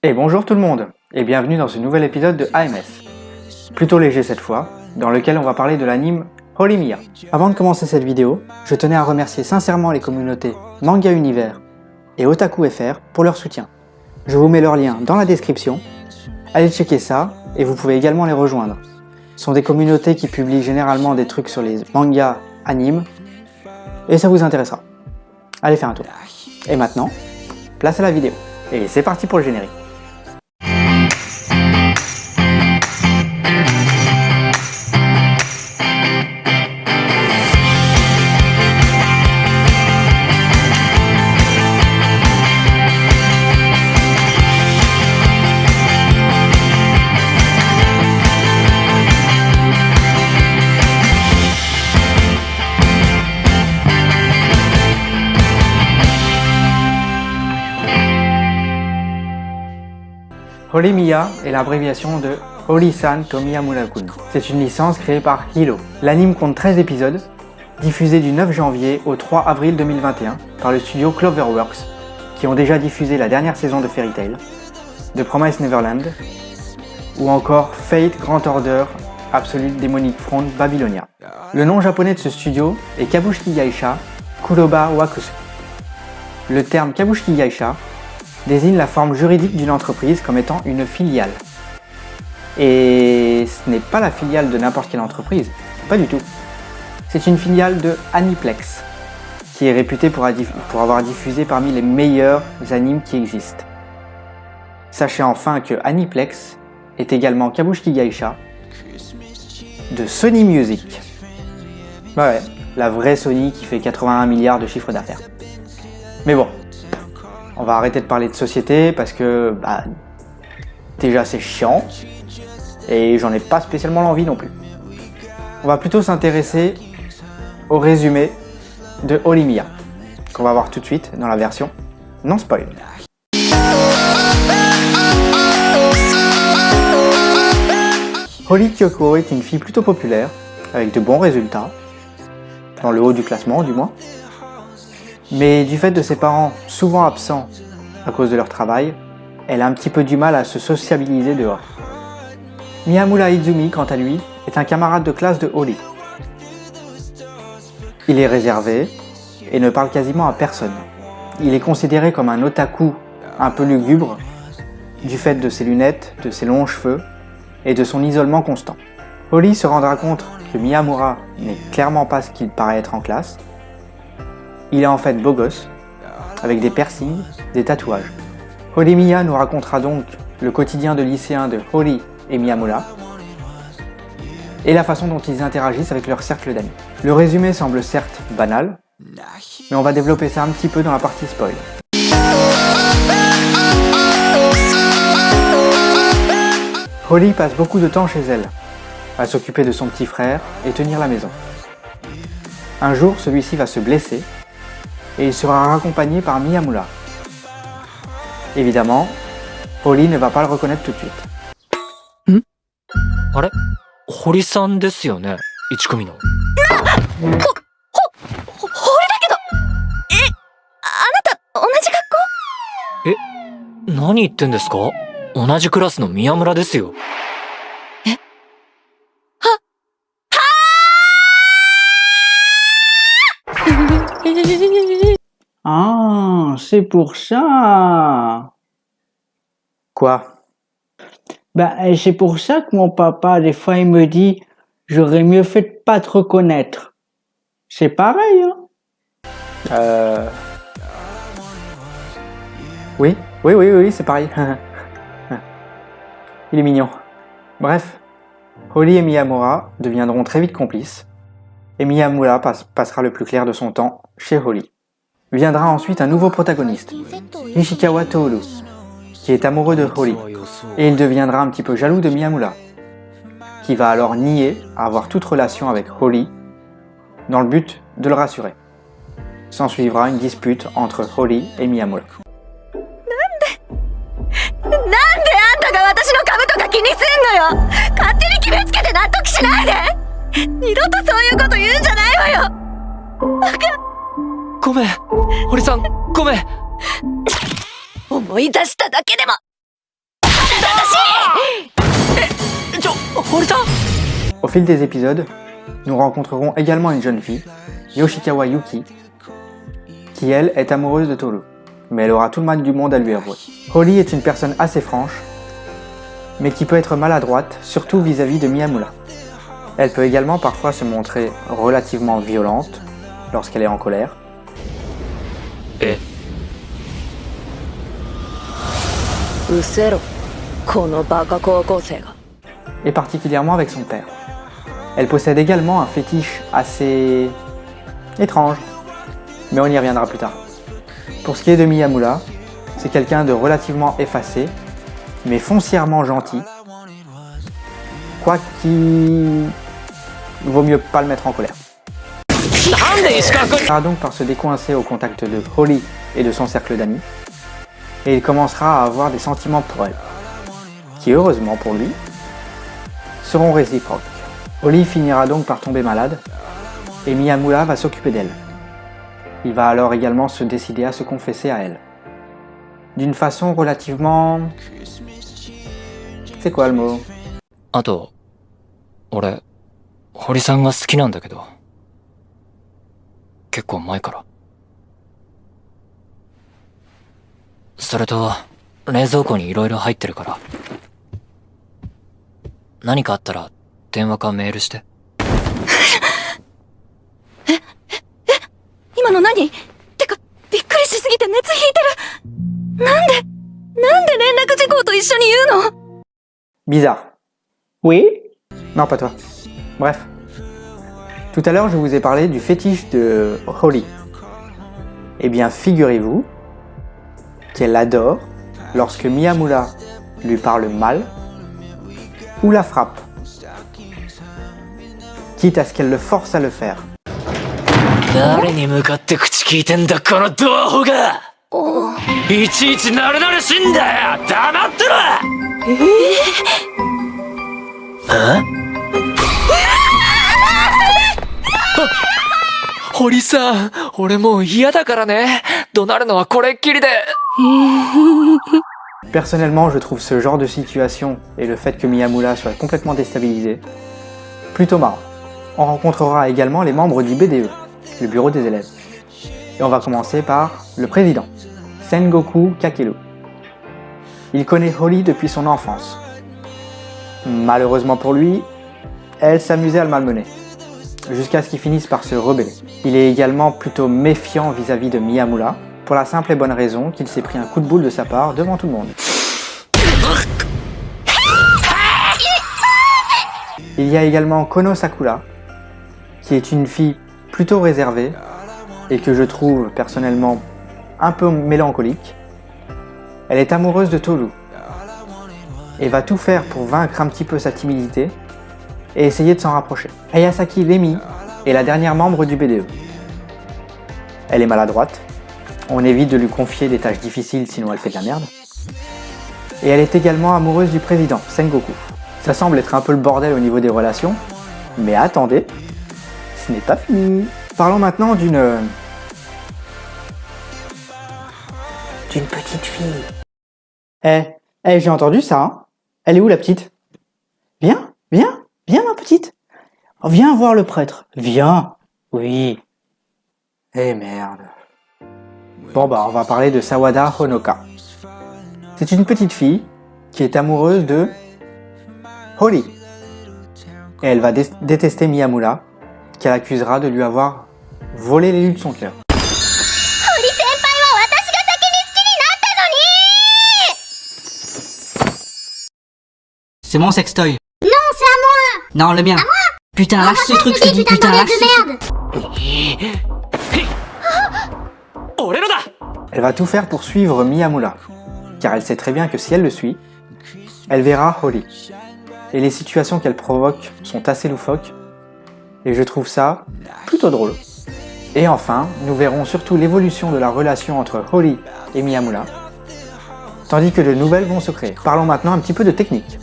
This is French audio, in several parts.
Et bonjour tout le monde, et bienvenue dans ce nouvel épisode de AMS. Plutôt léger cette fois, dans lequel on va parler de l'anime Horimiya. Avant de commencer cette vidéo, je tenais à remercier sincèrement les communautés Manga Univers et Otaku FR pour leur soutien. Je vous mets leurs liens dans la description, allez checker ça, et vous pouvez également les rejoindre. Ce sont des communautés qui publient généralement des trucs sur les mangas, animes, et ça vous intéressera. Allez faire un tour. Et maintenant, place à la vidéo. Et c'est parti pour le générique. Horimiya est l'abréviation de Hori-san to Miyamura-kun. C'est une licence créée par Hilo. L'anime compte 13 épisodes, diffusés du 9 janvier au 3 avril 2021 par le studio Cloverworks, qui ont déjà diffusé la dernière saison de Fairy Tail, The Promised Neverland, ou encore Fate Grand Order Absolute Demonic Front Babylonia. Le nom japonais de ce studio est Kabushiki Gaisha Kuroba Wakusu. Le terme Kabushiki Gaisha désigne la forme juridique d'une entreprise comme étant une filiale. Et ce n'est pas la filiale de n'importe quelle entreprise, pas du tout. C'est une filiale de Aniplex, qui est réputée pour avoir diffusé parmi les meilleurs animes qui existent. Sachez enfin que Aniplex est également Kabushiki Gaisha de Sony Music. Ouais, la vraie Sony qui fait 81 milliards de chiffre d'affaires. Mais bon, on va arrêter de parler de société parce que déjà c'est chiant et j'en ai pas spécialement l'envie non plus. On va plutôt s'intéresser au résumé de Horimiya qu'on va voir tout de suite dans la version non spoil. Hori Kyoko est une fille plutôt populaire avec de bons résultats, dans le haut du classement du moins. Mais du fait de ses parents souvent absents à cause de leur travail, elle a un petit peu du mal à se sociabiliser dehors. Miyamura Izumi, quant à lui, est un camarade de classe de Hori. Il est réservé et ne parle quasiment à personne. Il est considéré comme un otaku un peu lugubre du fait de ses lunettes, de ses longs cheveux et de son isolement constant. Hori se rendra compte que Miyamura n'est clairement pas ce qu'il paraît être en classe. Il est en fait beau gosse, avec des piercings, des tatouages. Horimiya nous racontera donc le quotidien de lycéens de Hori et Miyamura, et la façon dont ils interagissent avec leur cercle d'amis. Le résumé semble certes banal, mais on va développer ça un petit peu dans la partie spoil. Hori passe beaucoup de temps chez elle, à s'occuper de son petit frère et tenir la maison. Un jour, celui-ci va se blesser, et il sera raccompagné par Miyamura. Évidemment, Hori ne va pas le reconnaître tout de suite. あれ堀さんですよね1組の。ほ俺だけど。あなた同じ学校？何言ってんですか？同じクラスの宮村ですよ。Ah, c'est pour ça. Quoi? C'est pour ça que mon papa, des fois, il me dit « J'aurais mieux fait de pas te reconnaître. » C'est pareil, hein? Oui, c'est pareil. Il est mignon. Bref, Hori et Miyamura deviendront très vite complices, et Miyamura passera le plus clair de son temps chez Hori. Viendra ensuite un nouveau protagoniste, Nishikawa Toru, qui est amoureux de Hori, et il deviendra un petit peu jaloux de Miyamura, qui va alors nier avoir toute relation avec Hori dans le but de le rassurer. S'ensuivra une dispute entre Hori et Miyamura. なんであんたが私の株とか気にすんのよ。勝手に決めつけて納得しないで。二度とそういうこと言うんじゃないわよ。ごめん、堀さん、ごめん。思い出しただけでも Au fil des épisodes, nous rencontrerons également une jeune fille, Yoshikawa Yuki, qui elle est amoureuse de Toru, mais elle aura tout le mal du monde à lui avouer. Holly est une personne assez franche, mais qui peut être maladroite, surtout vis-à-vis de Miyamura. Elle peut également parfois se montrer relativement violente lorsqu'elle est en colère. Et particulièrement avec son père. Elle possède également un fétiche assez étrange, mais on y reviendra plus tard. Pour ce qui est de Miyamura, c'est quelqu'un de relativement effacé, mais foncièrement gentil, quoi qu'il vaut mieux pas le mettre en colère. Il finira donc par se décoincer au contact de Holly et de son cercle d'amis, et il commencera à avoir des sentiments pour elle, qui heureusement pour lui, seront réciproques. Holly finira donc par tomber malade, et Miyamura va s'occuper d'elle. Il va alors également se décider à se confesser à elle. D'une façon relativement... C'est quoi le mot? あと、俺、堀さんが好きなんだけど。結構前から。それと、冷蔵庫に色々入ってるから。何かあったら、電話かメールして。今の何？てか、びっくりしすぎて熱引いてる。なんで連絡事項と一緒に言うの？ Bizarre. Oui? Non, pas toi. Bref. Tout à l'heure, je vous ai parlé du fétiche de Holly. Eh bien, figurez-vous qu'elle adore lorsque Miyamura lui parle mal ou la frappe, quitte à ce qu'elle le force à le faire. 誰に向かって口聞いてんだこのドアホがいちいちなるなるしんだよ黙ってろ堀さん俺もう嫌だからね怒鳴るのはこれっきりで Personnellement, je trouve ce genre de situation et le fait que Miyamura soit complètement déstabilisé plutôt marrant. On rencontrera également les membres du BDE, le bureau des élèves. Et on va commencer par le président, Sengoku Kakeru. Il connaît Holly depuis son enfance. Malheureusement pour lui, elle s'amusait à le malmener, jusqu'à ce qu'il finisse par se rebeller. Il est également plutôt méfiant vis-à-vis de Miyamura, pour la simple et bonne raison qu'il s'est pris un coup de boule de sa part devant tout le monde. Il y a également Kono Sakura, qui est une fille plutôt réservée et que je trouve personnellement un peu mélancolique. Elle est amoureuse de Toru et va tout faire pour vaincre un petit peu sa timidité et essayer de s'en rapprocher. Ayasaki Lemi est la dernière membre du BDE. Elle est maladroite, on évite de lui confier des tâches difficiles sinon elle fait de la merde. Et elle est également amoureuse du président, Sengoku. Ça semble être un peu le bordel au niveau des relations, mais attendez, ce n'est pas fini. Parlons maintenant d'une petite fille. J'ai entendu ça, hein? Elle est où la petite? Viens ma petite. Oh, viens voir le prêtre. Viens. Oui. Eh merde. Bon bah on va parler de Sawada Honoka. C'est une petite fille qui est amoureuse de Holly. Et elle va détester Miyamura, qu'elle accusera de lui avoir volé l'élu de son cœur. C'est mon sextoy. Non, c'est à moi. Non, le mien. À moi. Putain, lâche ce truc, je te dis, putain, lâche ce truc. Elle va tout faire pour suivre Miyamura, car elle sait très bien que si elle le suit, elle verra Holly. Et les situations qu'elle provoque sont assez loufoques, et je trouve ça plutôt drôle. Et enfin, nous verrons surtout l'évolution de la relation entre Holly et Miyamura, tandis que de nouvelles vont se créer. Parlons maintenant un petit peu de technique.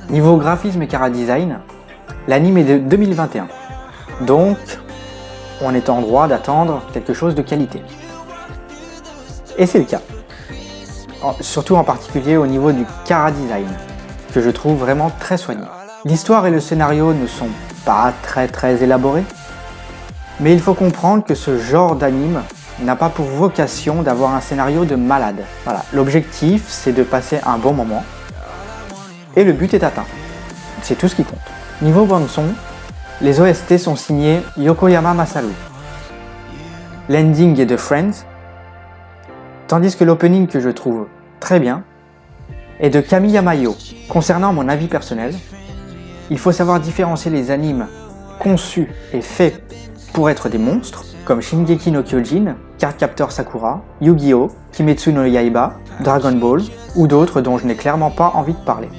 Niveau graphisme et chara-design, l'anime est de 2021, donc on est en droit d'attendre quelque chose de qualité. Et c'est le cas. Surtout en particulier au niveau du chara design, que je trouve vraiment très soigné. L'histoire et le scénario ne sont pas très élaborés, mais il faut comprendre que ce genre d'anime n'a pas pour vocation d'avoir un scénario de malade. Voilà, l'objectif c'est de passer un bon moment, et le but est atteint. C'est tout ce qui compte. Niveau bande-son, les OST sont signés Yokoyama Masaru. L'ending est de Friends, tandis que l'opening que je trouve très bien est de Kamiyama Yo. Concernant mon avis personnel, il faut savoir différencier les animes conçus et faits pour être des monstres, comme Shingeki no Kyojin, Cardcaptor Sakura, Yu-Gi-Oh!, Kimetsu no Yaiba, Dragon Ball, ou d'autres dont je n'ai clairement pas envie de parler.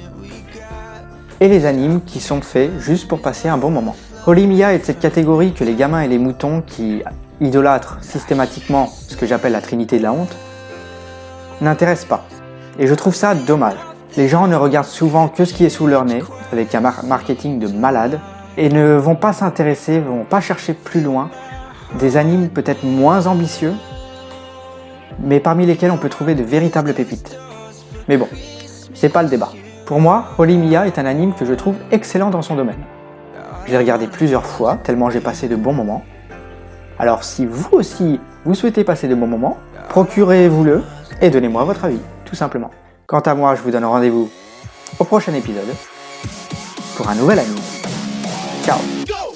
Et les animes qui sont faits juste pour passer un bon moment. Horimiya est de cette catégorie que les gamins et les moutons qui idolâtrent systématiquement ce que j'appelle la trinité de la honte, n'intéressent pas. Et je trouve ça dommage. Les gens ne regardent souvent que ce qui est sous leur nez, avec un marketing de malade, et ne vont pas s'intéresser, vont pas chercher plus loin des animes peut-être moins ambitieux, mais parmi lesquels on peut trouver de véritables pépites. Mais bon, c'est pas le débat. Pour moi, Horimiya est un anime que je trouve excellent dans son domaine. Je l'ai regardé plusieurs fois, tellement j'ai passé de bons moments. Alors si vous aussi, vous souhaitez passer de bons moments, procurez-vous-le et donnez-moi votre avis, tout simplement. Quant à moi, je vous donne rendez-vous au prochain épisode pour un nouvel anime. Ciao!